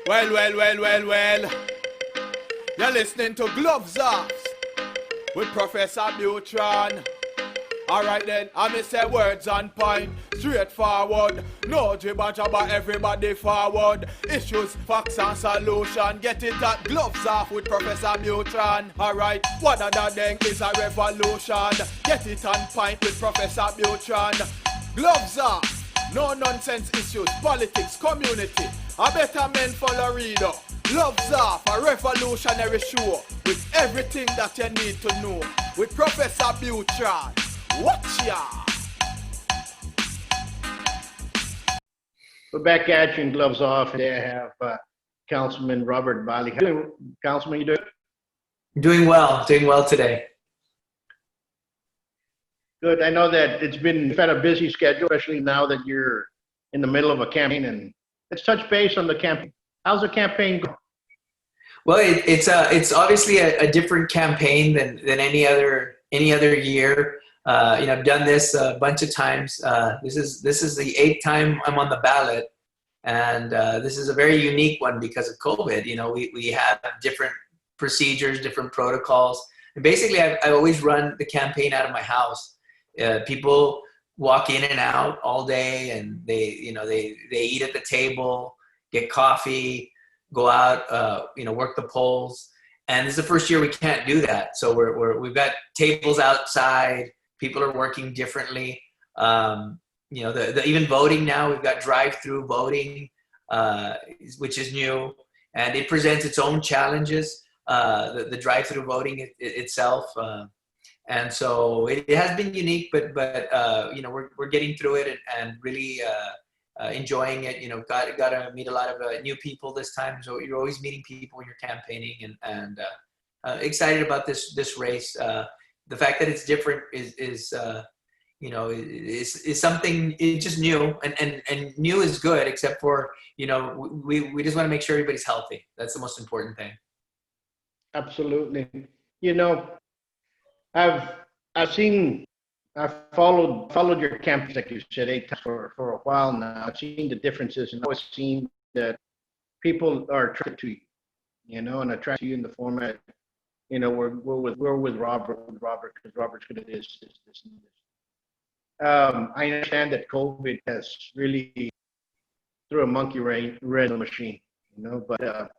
Well. You're listening to Gloves Off with Professor Buitrón. Alright then, I may say words on point, straightforward. No jibber jabber, everybody forward. Issues, facts and solution. Get it at Gloves Off with Professor Buitrón. Alright, what other thing is a revolution? Get it on point with Professor Buitrón. Gloves Off, no nonsense issues, politics, community. A better men follow reader. Gloves Off, a revolutionary show with everything that you need to know. With Professor Buitrón. Watch ya! We're back at you in Gloves Off. Today I have Councilman Robert Balli. How you doing, Councilman? You doing? Doing well today. Good. I know that it's been a busy schedule, especially now that you're in the middle of a campaign. And let's touch base on the campaign. How's the campaign going? Well, it's obviously a different campaign than any other year. I've done this a bunch of times. This is the 8th time I'm on the ballot, and this is a very unique one because of COVID. We have different procedures, different protocols, and basically I always run the campaign out of my house. People walk in and out all day, and they eat at the table, get coffee, go out, work the polls. And this is the first year we can't do that. So we've got tables outside. People are working differently. Even voting now, we've got drive-through voting, which is new, and it presents its own challenges. The drive-through voting itself, and so it has been unique, but we're getting through it and really enjoying it. Got to meet a lot of new people this time. So you're always meeting people when you're campaigning, and excited about this race. The fact that it's different is something. It's just new, and new is good. Except for we just want to make sure everybody's healthy. That's the most important thing. Absolutely. I've followed your campaign, like you said, 8 times for a while now. I've seen the differences, and I've always seen that people are attracted to you, and attracted to you in the format. We're with Robert because Robert's good at this. I understand that COVID has really threw a monkey wrench in the machine, but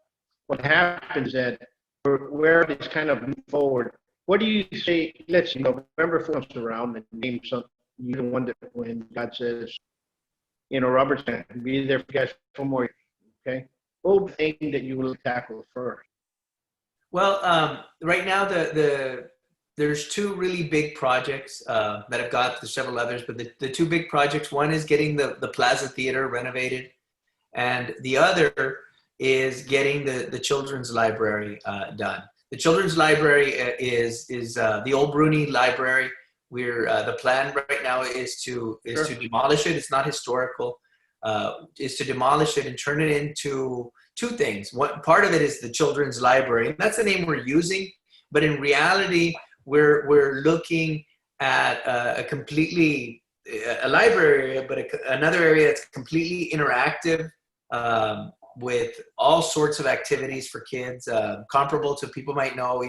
what happens is that where it's kind of moved forward. What do you say? Let's November 4th comes around and name something. You the one that when God says, Robert's going to be there for you guys for more. Okay, what would the thing that you will tackle first? Well, right now there's 2 really big projects that I've got. There's several others, but the 2 big projects. One is getting the Plaza Theater renovated, and the other is getting the children's library done. The children's library is the old Bruni Library. The plan right now is to demolish it. It's not historical. Is to demolish it and turn it into 2 things. Part of it is the children's library, and that's the name we're using. But in reality, we're looking at a library area, but another area that's completely interactive, with all sorts of activities for kids, comparable to people might know,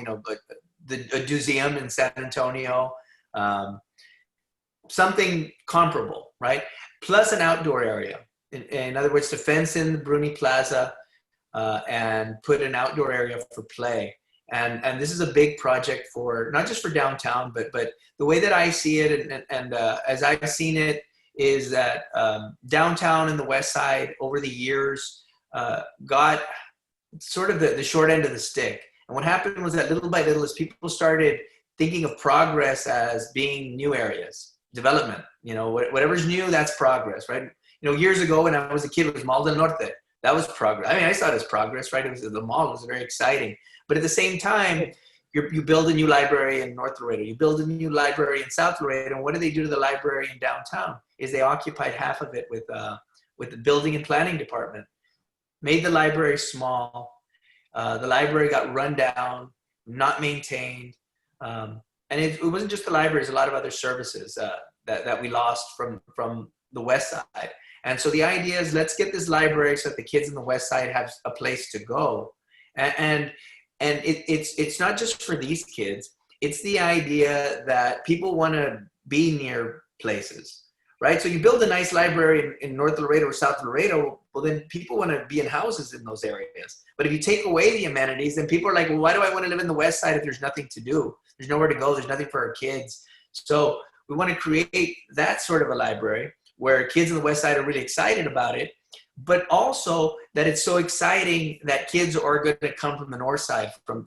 the Museum in San Antonio, something comparable, right? Plus an outdoor area. In other words, to fence in the Bruni Plaza and put an outdoor area for play. And this is a big project for not just for downtown, but the way that I see it, and as I've seen it, is that downtown and the West Side over the years got sort of the short end of the stick. And what happened was that little by little, as people started thinking of progress as being new areas, development, whatever's new, that's progress, right? Years ago when I was a kid, it was Mall del Norte. That was progress. I mean, I saw it as progress, right? The mall was very exciting. But at the same time, you build a new library in North Laredo. You build a new library in South Laredo. And what do they do to the library in downtown? Is they occupied half of it with the building and planning department. Made the library small. The library got run down, not maintained. And it wasn't just the library, it's a lot of other services that we lost from the West Side. And so the idea is, let's get this library so that the kids in the West Side have a place to go. And it's not just for these kids. It's the idea that people want to be near places, right? So you build a nice library in North Laredo or South Laredo, well, then people want to be in houses in those areas. But if you take away the amenities, then people are like, well, why do I want to live in the West Side if there's nothing to do? There's nowhere to go. There's nothing for our kids. So we want to create that sort of a library where kids in the West Side are really excited about it, but also that it's so exciting that kids are going to come from the North Side, from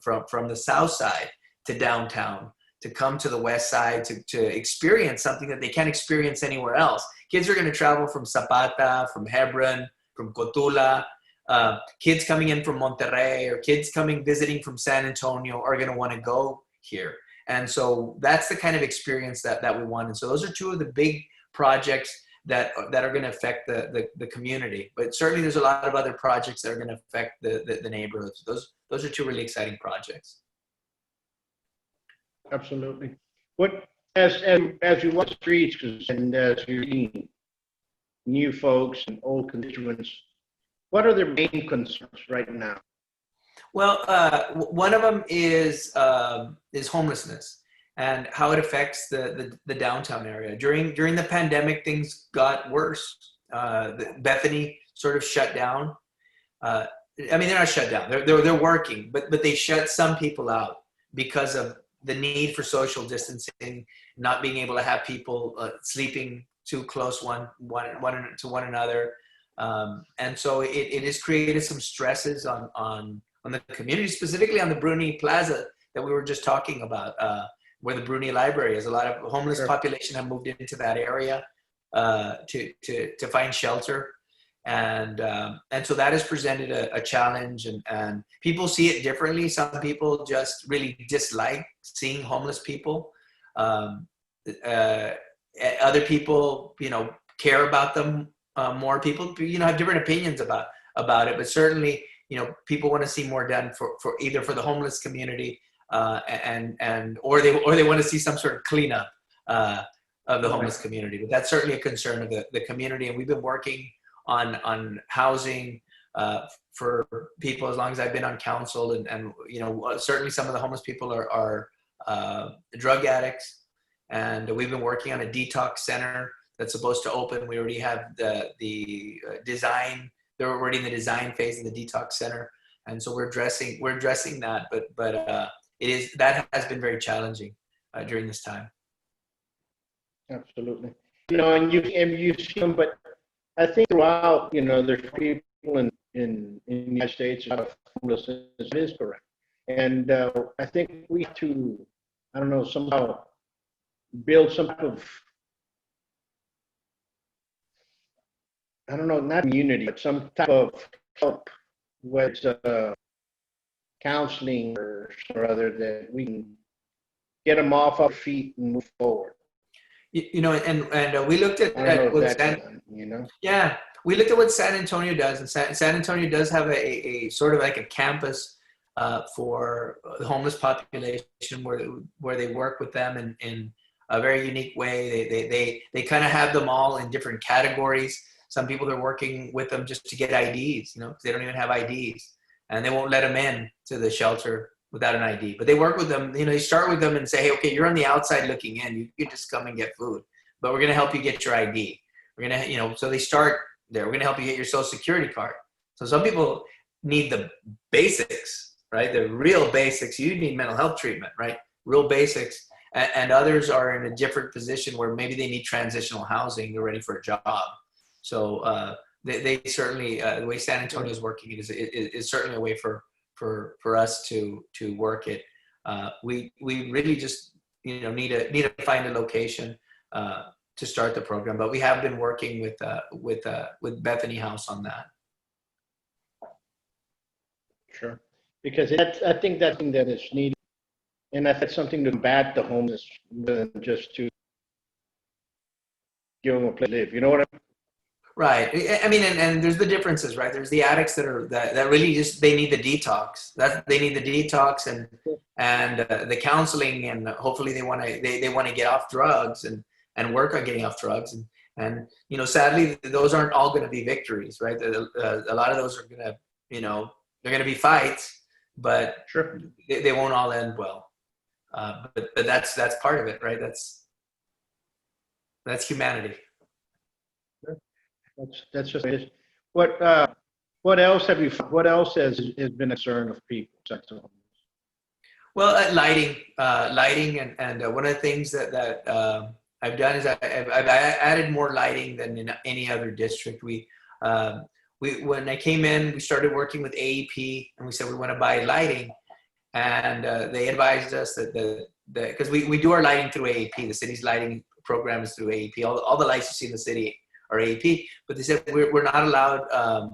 the South Side to downtown, to come to the West Side to experience something that they can't experience anywhere else. Kids are going to travel from Zapata, from Hebron, from Cotula. Kids coming in from Monterrey or kids visiting from San Antonio are going to want to go here. And so that's the kind of experience that we want. And so those are two of the big projects that are going to affect the community. But certainly there's a lot of other projects that are going to affect the neighborhoods. Those are two really exciting projects. Absolutely. What, as you walk the streets and as you're meeting new folks and old constituents, what are their main concerns right now? Well, one of them is homelessness and how it affects the downtown area. During the pandemic, things got worse. Bethany sort of shut down. I mean, they're not shut down. They're working, but they shut some people out because of the need for social distancing, not being able to have people sleeping too close one to one another. And so it has created some stresses on the community, specifically on the Bruni Plaza that we were just talking about, where the Bruni Library is. A lot of homeless population have moved into that area to find shelter. And so that has presented a challenge, and people see it differently. Some people just really dislike seeing homeless people. Other people, care about them more. People, have different opinions about it, but certainly, people want to see more done for either for the homeless community, or they want to see some sort of cleanup of the homeless community. But that's certainly a concern of the community, and we've been working on housing for people as long as I've been on council, and certainly some of the homeless people are drug addicts, and we've been working on a detox center that's supposed to open. We already have the design. They're already in the design phase of the detox center, and so we're addressing that. But that has been very challenging during this time. Absolutely. And you see them, but I think throughout, there's people in the United States, a lot of homelessness is correct. And I think we have to, somehow build some type of, not community, but some type of help, whether it's counseling or other, that we can get them off our feet and move forward. And we looked at yeah, we looked at what San Antonio does, and San Antonio does have a sort of like a campus for the homeless population where they work with them in a very unique way. They kind of have them all in different categories. Some people are working with them just to get IDs, because they don't even have IDs, and they won't let them in to the shelter without an ID. But they work with them, you start with them and say, hey, okay, you're on the outside looking in. You can just come and get food, but we're going to help you get your ID. We're going to, so they start there. We're going to help you get your social security card. So some people need the basics, right? The real basics. You need mental health treatment, right? Real basics. And others are in a different position where maybe they need transitional housing. They're ready for a job. So they certainly, the way San Antonio is working is certainly a way for us to work it. We really just need to find a location to start the program, but we have been working with Bethany House on that. Sure, because I think that's something that is needed, and that's something to combat the homeless rather than just to give them a place to live. You know what I mean? Right. I mean, and there's the differences, right? There's the addicts that really just, they need the detox. They need the detox and the counseling, and hopefully they want to get off drugs and work on getting off drugs. And, you know, sadly, those aren't all going to be victories, right? A lot of those are going to, you know, they're going to be fights, but Sure. they won't all end well. But that's part of it, right? That's humanity. That's just it. What else have you? What else has been a concern of people? Well, lighting, and one of the things that I've done is I've added more lighting than in any other district. When I came in, we started working with AEP, and we said we want to buy lighting, and they advised us that because we do our lighting through AEP, the city's lighting program is through AEP. All the lights you see in the city are AEP, but they said we're not allowed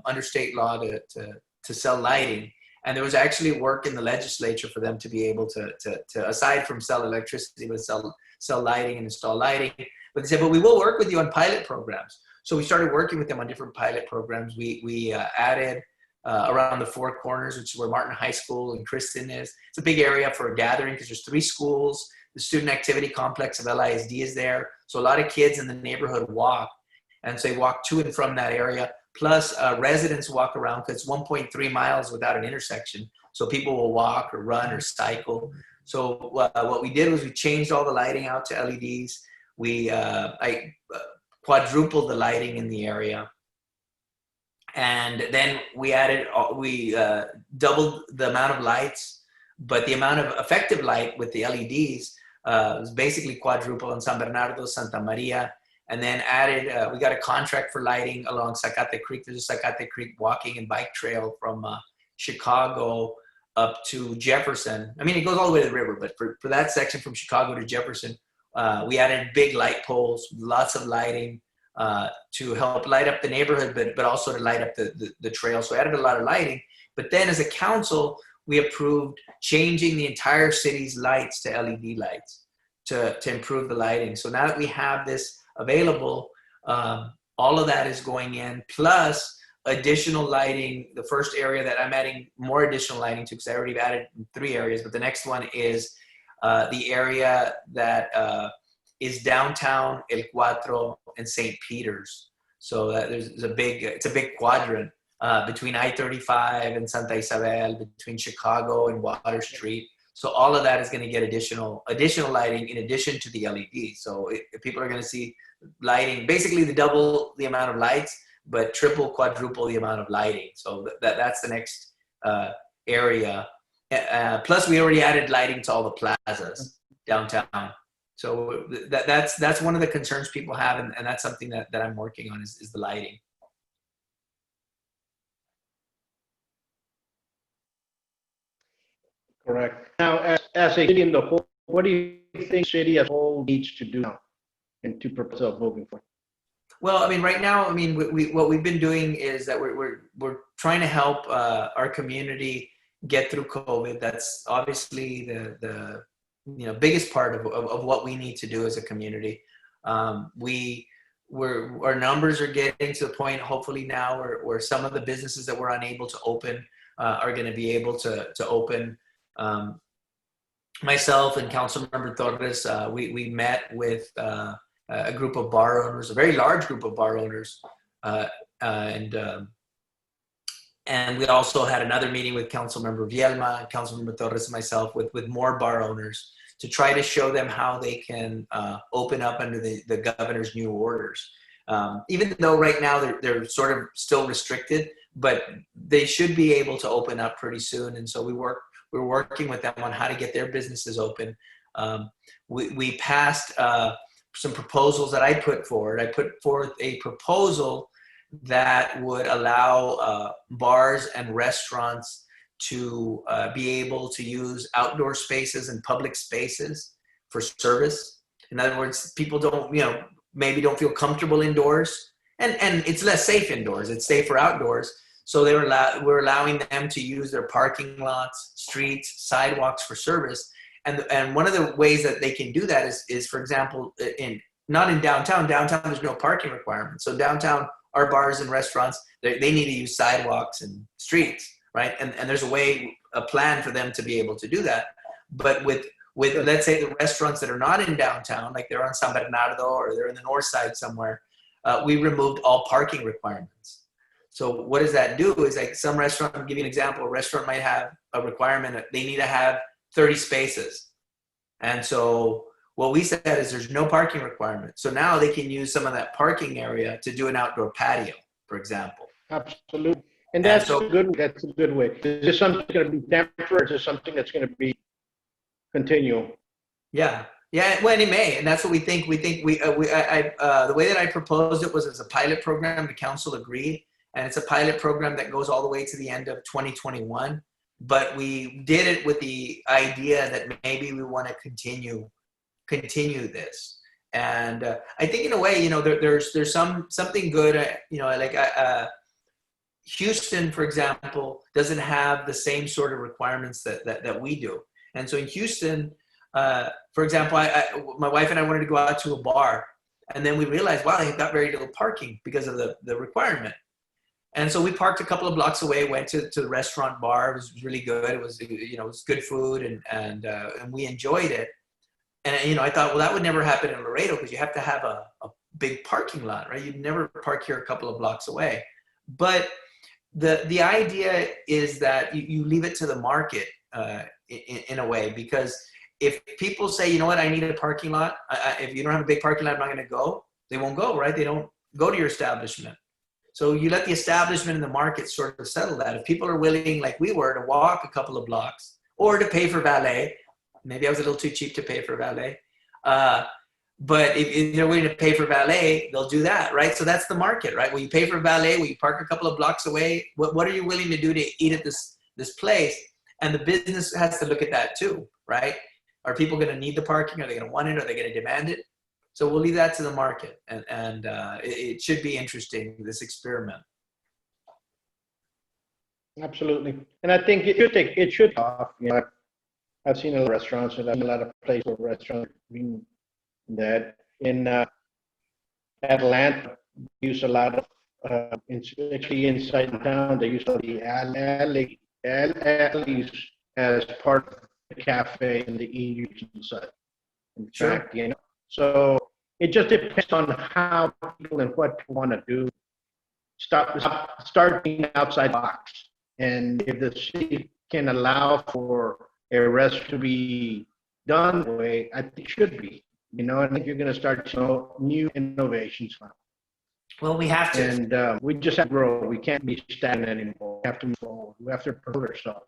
under state law to sell lighting. And there was actually work in the legislature for them to be able to aside from sell electricity, but sell lighting and install lighting. But they said, but we will work with you on pilot programs. So we started working with them on different pilot programs. We added around the Four Corners, which is where Martin High School and Kristen is. It's a big area for a gathering because there's 3 schools. The student activity complex of LISD is there. So a lot of kids in the neighborhood walk. And so they walk to and from that area. Plus residents walk around because it's 1.3 miles without an intersection. So people will walk or run or cycle. So what we did was we changed all the lighting out to LEDs. I quadrupled the lighting in the area. And then we doubled the amount of lights, but the amount of effective light with the LEDs was basically quadruple in San Bernardo, Santa Maria. And then added, we got a contract for lighting along Zacate Creek. There's a Zacate Creek walking and bike trail from Chicago up to Jefferson. I mean, it goes all the way to the river, but for that section from Chicago to Jefferson, we added big light poles, lots of lighting to help light up the neighborhood, but also to light up the trail. So I added a lot of lighting. But then as a council, we approved changing the entire city's lights to LED lights to improve the lighting. So now that we have this available, all of that is going in, plus additional lighting. The first area that I'm adding more additional lighting to, because I already added 3 areas, but the next one is the area that is downtown El Cuatro and St. Peter's. So it's a big quadrant between I-35 and Santa Isabel, between Chicago and Water Street. So all of that is going to get additional lighting in addition to the LED. So people are going to see lighting, basically double the amount of lights, but triple, quadruple the amount of lighting. So that's the next area. Plus, we already added lighting to all the plazas downtown. So that's one of the concerns people have, and that's something that I'm working on is the lighting. Correct. Now, as a city in the whole, what do you think the city as a whole needs to do now and to propose moving forward? Well, I mean, right now, I mean, what we've been doing is that we're trying to help our community get through COVID. That's obviously the biggest part of what we need to do as a community. Our numbers are getting to the point, hopefully now, where some of the businesses that were unable to open are going to be able to open. Myself and Councilmember Torres, we met with a group of bar owners, a very large group of bar owners, and we also had another meeting with Councilmember Vielma, Councilmember Torres, and myself with more bar owners to try to show them how they can open up under the governor's new orders. Even though right now they're sort of still restricted, but they should be able to open up pretty soon. And so we're working with them on how to get their businesses open. We passed some proposals that I put forward. I put forth a proposal that would allow bars and restaurants to be able to use outdoor spaces and public spaces for service. In other words, people maybe don't feel comfortable indoors, and it's less safe indoors. It's safer outdoors. So we're allowing them to use their parking lots, streets, sidewalks for service. And one of the ways that they can do that is for example, not in downtown. Downtown, there's no parking requirement. So downtown, our bars and restaurants, they need to use sidewalks and streets, right? And there's a plan for them to be able to do that. But with let's say the restaurants that are not in downtown, like they're on San Bernardo or they're in the north side somewhere, we removed all parking requirements. So what does that do is like some restaurant, I'll give you an example, a restaurant might have a requirement that they need to have 30 spaces. And so what we said is there's no parking requirement. So now they can use some of that parking area to do an outdoor patio, for example. Absolutely. And that's a good way. Is this something that's going to be temporary, or is this something that's going to be continual? Yeah. Yeah, well, it may, and that's what we think. We think the way that I proposed it was as a pilot program. The council agreed, and it's a pilot program that goes all the way to the end of 2021. But we did it with the idea that maybe we want to continue this. And I think in a way, you know, there's something good. You know, like Houston, for example, doesn't have the same sort of requirements that we do. And so in Houston, for example, my wife and I wanted to go out to a bar, and then we realized, wow, they've got very little parking because of the requirement. And so we parked a couple of blocks away, went to the restaurant bar. It was really good. It was, you know, it was good food, and we enjoyed it. And, you know, I thought, well, that would never happen in Laredo because you have to have a big parking lot, right? You'd never park here a couple of blocks away. But the idea is that you leave it to the market in a way, because if people say, you know what, I need a parking lot. If you don't have a big parking lot, I'm not going to go. They won't go, right? They don't go to your establishment. So you let the establishment and the market sort of settle that. If people are willing, like we were, to walk a couple of blocks or to pay for valet, maybe I was a little too cheap to pay for valet. But if they're willing to pay for valet, they'll do that, right? So that's the market, right? Will you pay for valet? Will you park a couple of blocks away? What are you willing to do to eat at this place? And the business has to look at that too, right? Are people going to need the parking? Are they going to want it? Are they going to demand it? So we'll leave that to the market, and it should be interesting, this experiment. Absolutely. And I think it should off. You know, I've seen a lot of restaurants, and I've seen a lot of places where restaurants being that in Atlanta use a lot of actually inside town. They use the alleys as part of the cafe and the eateries inside. In fact, you know, so it just depends on how people and what you want to do. Start being outside the box, and if the city can allow for a rest to be done the way I think it should be, you know, I think you're going to start new innovations. Well, we have to. And we just have to grow. We can't be stagnant anymore. We have to move forward. We have to promote ourselves.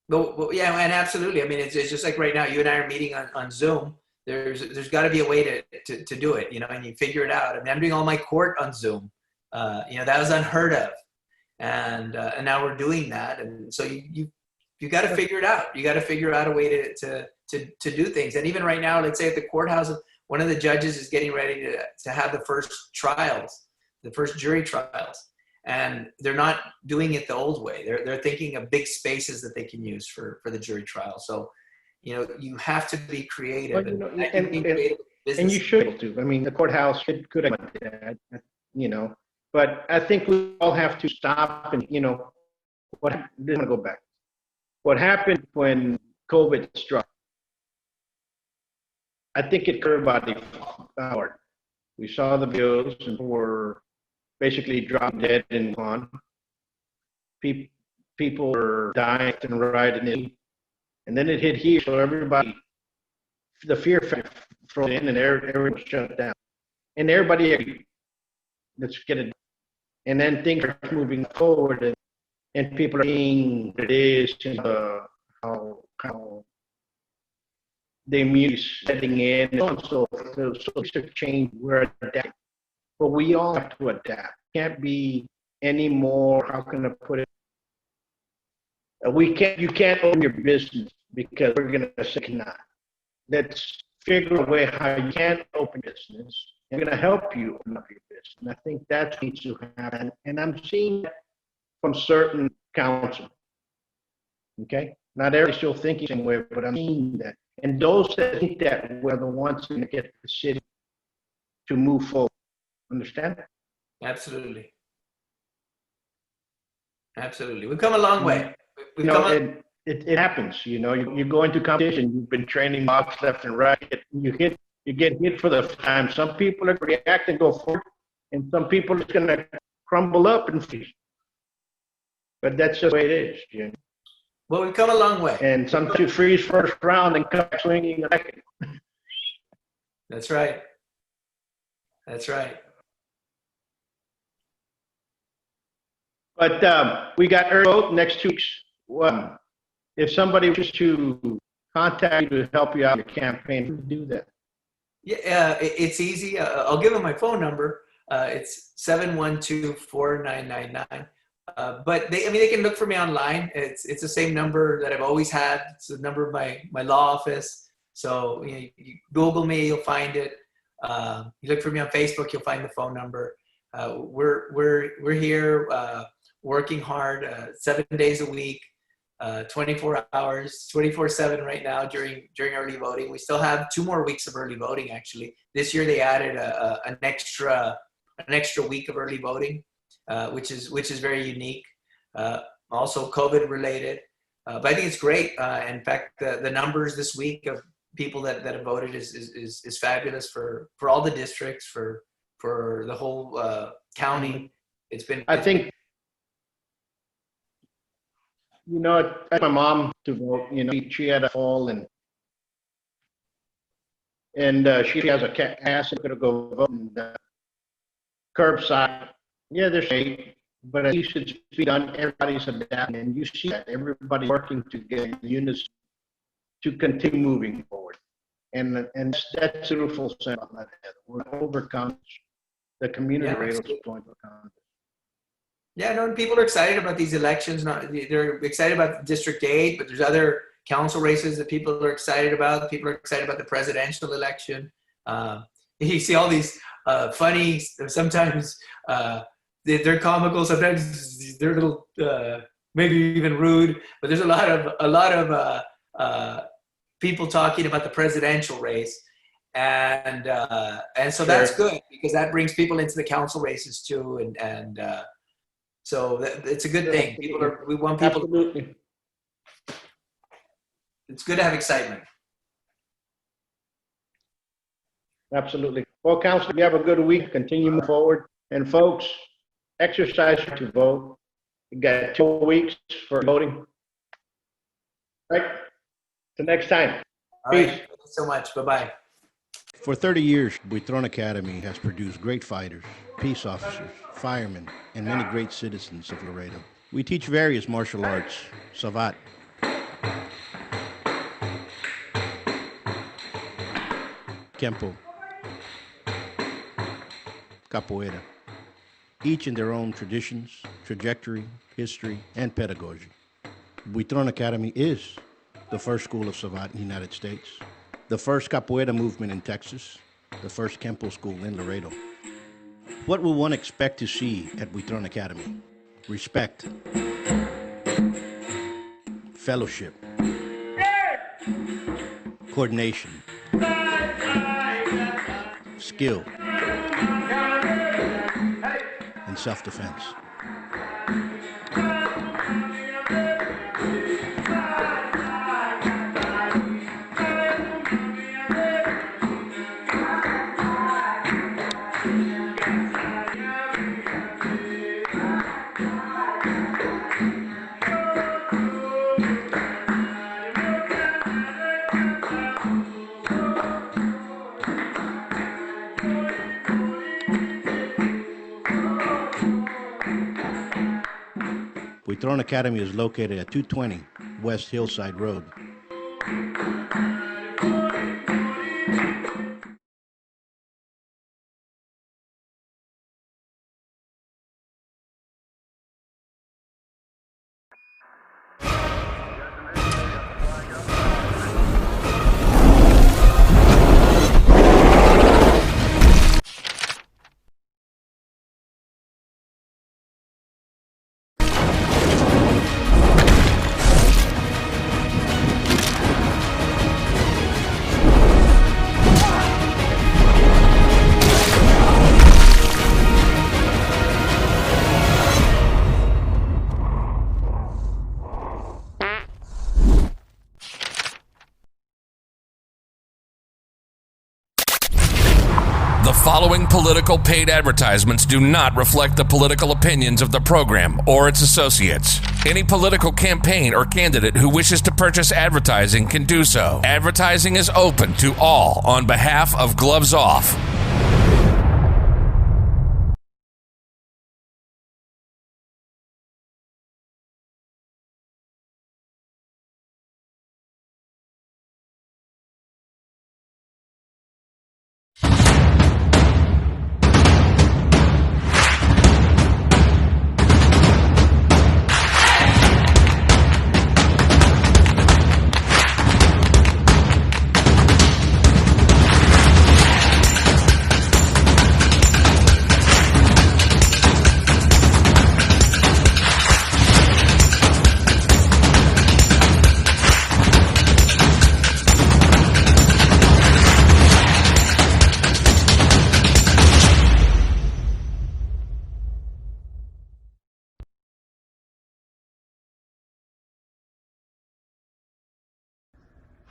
Well, yeah, and absolutely. I mean, it's just like right now, you and I are meeting on Zoom. There's got to be a way to do it, you know, and you figure it out. I mean, I'm doing all my court on Zoom. You know, that was unheard of, and now we're doing that. And so you got to figure it out. You got to figure out a way to do things. And even right now, let's say at the courthouse, one of the judges is getting ready to have the first trials, the first jury trials. And they're not doing it the old way. They're thinking of big spaces that they can use for the jury trial. So, you know, you have to be creative. Well, and you should do. I mean, the courthouse could have that, you know. But I think we all have to stop and, you know, I'm going to go back. What happened when COVID struck? I think it hurt everybody hard. We saw the bills and were basically dropped dead and gone. People were dying and right, and then it hit here. So everybody, the fear factor thrown in, and everyone was shut down. And everybody agreed, let's get it. And then things are moving forward, and people are seeing what it is, and how the immunity is setting in, and so on. So things have changed. We're adapting. But we all have to adapt. Can't be any more, how can I put it? You can't open your business because we're going to say not. Let's figure a way how you can open business. I'm going to help you open up your business. And I think that needs to happen. And I'm seeing that from certain council. Okay? Not everybody's still thinking the same way, but I'm seeing that. And those that think that were the ones going to get the city to move forward. Understand? Absolutely. Absolutely. We've come a long way. It happens. You know, you go into competition, you've been training box left and right, you get hit for the first time. Some people react and go forward, And some people it's going to crumble up and freeze. But that's just the way it is, Jim. Well, we've come a long way. And sometimes you freeze first round and come back swinging second. That's right. That's right. But we got early vote next 2 weeks. If somebody wishes to contact you to help you out in your campaign, do that. Yeah, it's easy. I'll give them my phone number. It's 712-4999. But they can look for me online. It's the same number that I've always had. It's the number of my law office. So you Google me, you'll find it. You look for me on Facebook, you'll find the phone number. We're here working hard 7 days a week, 24 hours, 24/7 right now during early voting. We still have 2 more weeks of early voting. Actually, this year they added an extra week of early voting, which is very unique. Also COVID related, but I think it's great. In fact, the numbers this week of people that have voted is fabulous for all the districts, for the whole county. I think, I asked my mom to vote. She had a fall and she has a ass and going to go vote and curbside. Yeah, there's hate, but at least it's been done. Everybody's adapting, and you see that everybody working together in unison to continue moving forward. And that's a beautiful sense of that. We're overcome the community rate is going to overcome. Yeah, no, people are excited about these elections. They're excited about District 8, but there's other council races that people are excited about. People are excited about the presidential election. You see all these funny, sometimes they're comical, sometimes they're a little maybe even rude, but there's a lot of people talking about the presidential race. And so that's good, because that brings people into the council races too, and so it's a good thing. We want people. Absolutely. It's good to have excitement. Absolutely. Well, Councilor, you have a good week. Continue moving forward, and folks, exercise to vote. You got 2 weeks for voting. Right. Till next time. Peace. Right. Thank you so much. Bye-bye. For 30 years, Buitrón Academy has produced great fighters, peace officers, firemen, and many great citizens of Laredo. We teach various martial arts, savate, kempo, capoeira, each in their own traditions, trajectory, history, and pedagogy. Buitrón Academy is the first school of savate in the United States, the first capoeira movement in Texas, the first kempo school in Laredo. What will one expect to see at Buitrón Academy? Respect, fellowship, coordination, skill, and self-defense. Buitrón Academy is located at 220 West Hillside Road. following political paid advertisements do not reflect the political opinions of the program or its associates. Any political campaign or candidate who wishes to purchase advertising can do so. Advertising is open to all on behalf of Gloves Off.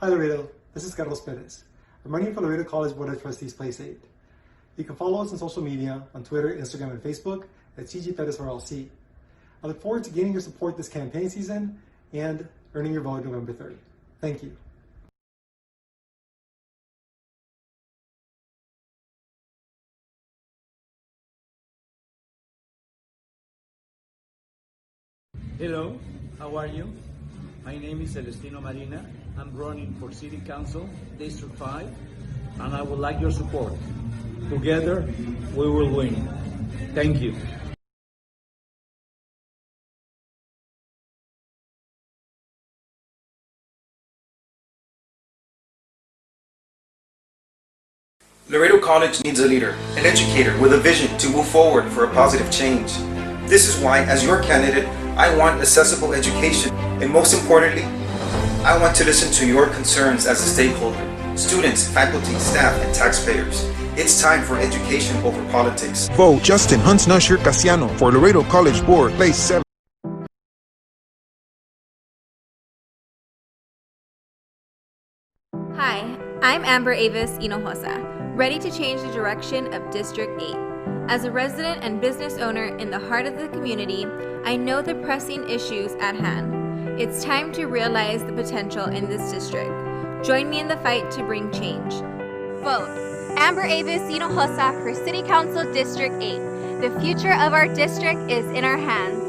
Hi Laredo, this is Carlos Perez. I'm running for Laredo College Board of Trustees Place 8. You can follow us on social media on Twitter, Instagram, and Facebook at CG Perez RLC. I look forward to gaining your support this campaign season and earning your vote November 3rd. Thank you. Hello, how are you? My name is Celestino Marina. I'm running for City Council, District 5, and I would like your support. Together, we will win. Thank you. Laredo College needs a leader, an educator with a vision to move forward for a positive change. This is why, as your candidate, I want accessible education, and most importantly, I want to listen to your concerns as a stakeholder, students, faculty, staff, and taxpayers. It's time for education over politics. Vote Justin Hunts-Nusher Casiano for Laredo College Board, Place 7. Hi, I'm Amber Avis Hinojosa, ready to change the direction of District 8. As a resident and business owner in the heart of the community, I know the pressing issues at hand. It's time to realize the potential in this district. Join me in the fight to bring change. Vote Amber Avis Hinojosa for City Council District 8. The future of our district is in our hands.